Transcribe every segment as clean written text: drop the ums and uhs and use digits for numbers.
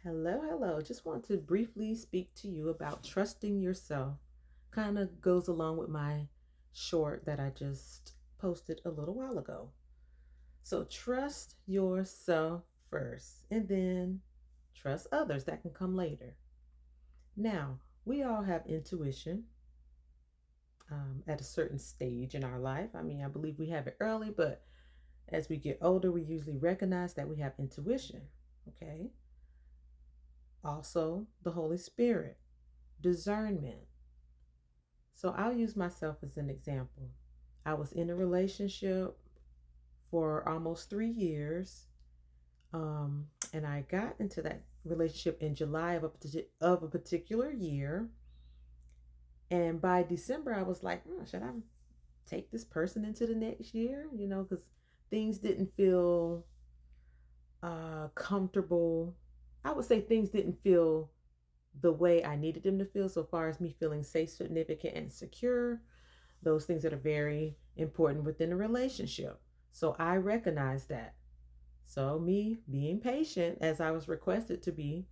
Hello, hello. Just want to briefly speak to you about trusting yourself. Kind of goes along with my short that I just posted a little while ago. So, trust yourself first and then trust others. That can come later. Now, we all have intuition at a certain stage in our life. I mean, I believe we have it early, but as we get older, we usually recognize that we have intuition. Okay. Also, the Holy Spirit, discernment. So I'll use myself as an example. I was in a relationship for almost 3 years, and I got into that relationship in July of a particular year. And by December, I was like, should I take this person into the next year? Because things didn't feel comfortable. I would say things didn't feel the way I needed them to feel, so far as me feeling safe, significant, and secure. Those things that are very important within a relationship. So I recognize that. So, me being patient as I was requested to be,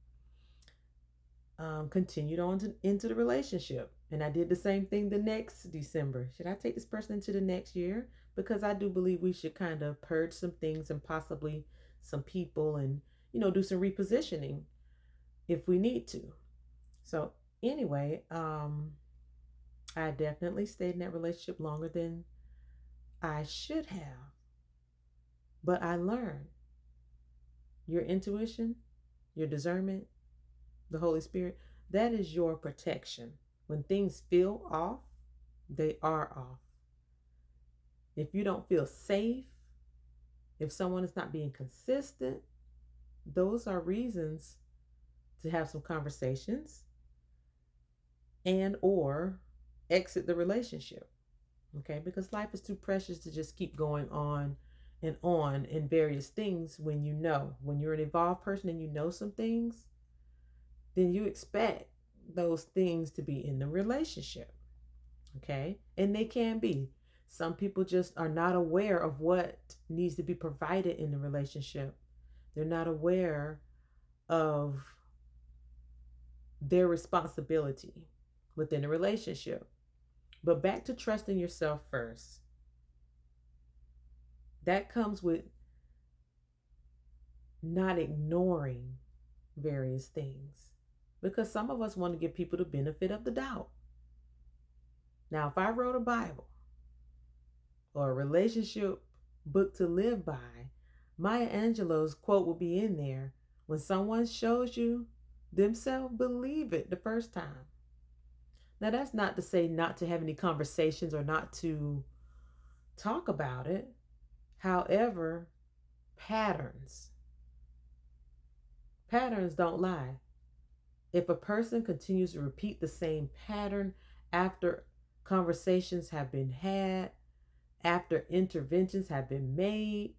continued on into the relationship. And I did the same thing the next December. Should I take this person into the next year? Because I do believe we should kind of purge some things and possibly some people and, do some repositioning if we need to. So, anyway, I definitely stayed in that relationship longer than I should have. But I learned your intuition, your discernment, the Holy Spirit, that is your protection. When things feel off, they are off. If you don't feel safe, if someone is not being consistent, those are reasons to have some conversations and or exit the relationship. Okay? Because life is too precious to just keep going on in various things when you're an evolved person and you know some things, then you expect those things to be in the relationship. Okay. And they can be. Some people just are not aware of what needs to be provided in the relationship. They're not aware of their responsibility within a relationship. But back to trusting yourself first. That comes with not ignoring various things because some of us want to give people the benefit of the doubt. Now, if I wrote a Bible or a relationship book to live by, Maya Angelou's quote will be in there. When someone shows you themselves, believe it the first time. Now, that's not to say not to have any conversations or not to talk about it. However, patterns, patterns don't lie. If a person continues to repeat the same pattern after conversations have been had, after interventions have been made,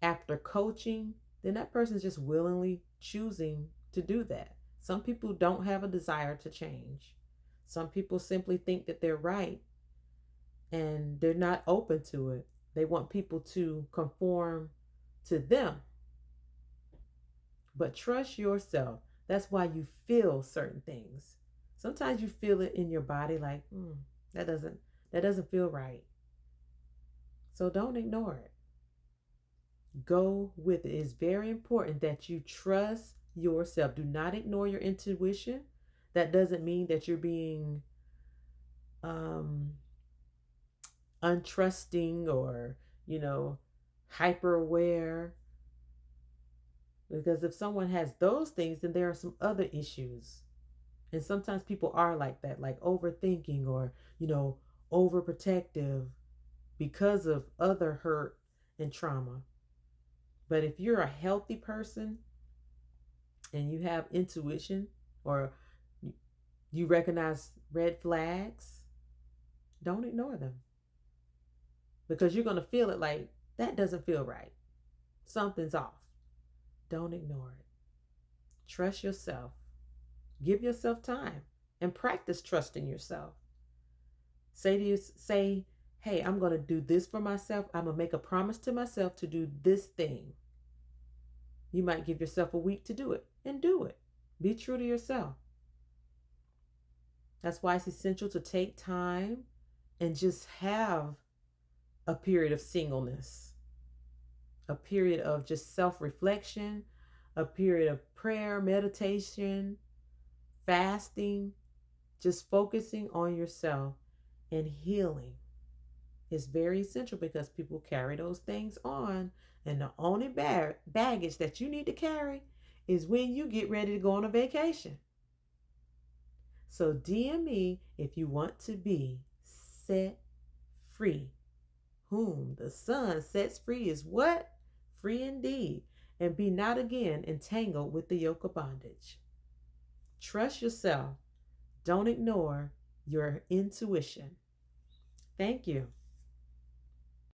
after coaching, then that person is just willingly choosing to do that. Some people don't have a desire to change. Some people simply think that they're right and they're not open to it. They want people to conform to them. But trust yourself. That's why you feel certain things. Sometimes you feel it in your body like, that doesn't that doesn't feel right. So don't ignore it. Go with it. It's very important that you trust yourself. Do not ignore your intuition. That doesn't mean that you're being um, untrusting or, you know, hyper aware. Because if someone has those things, then there are some other issues. And sometimes people are like that, like overthinking or, overprotective because of other hurt and trauma. But if you're a healthy person and you have intuition or you recognize red flags, don't ignore them because you're going to feel it like that doesn't feel right. Something's off. Don't ignore it. Trust yourself. Give yourself time and practice trusting yourself. Say, hey, I'm going to do this for myself. I'm going to make a promise to myself to do this thing. You might give yourself a week to do it and do it. Be true to yourself. That's why it's essential to take time and just have a period of singleness, a period of just self reflection, a period of prayer, meditation, fasting, just focusing on yourself and healing is very essential because people carry those things on. And the only baggage that you need to carry is when you get ready to go on a vacation. So DM me if you want to be set free. Whom the Son sets free is what? Free indeed. And be not again entangled with the yoke of bondage. Trust yourself. Don't ignore your intuition. Thank you.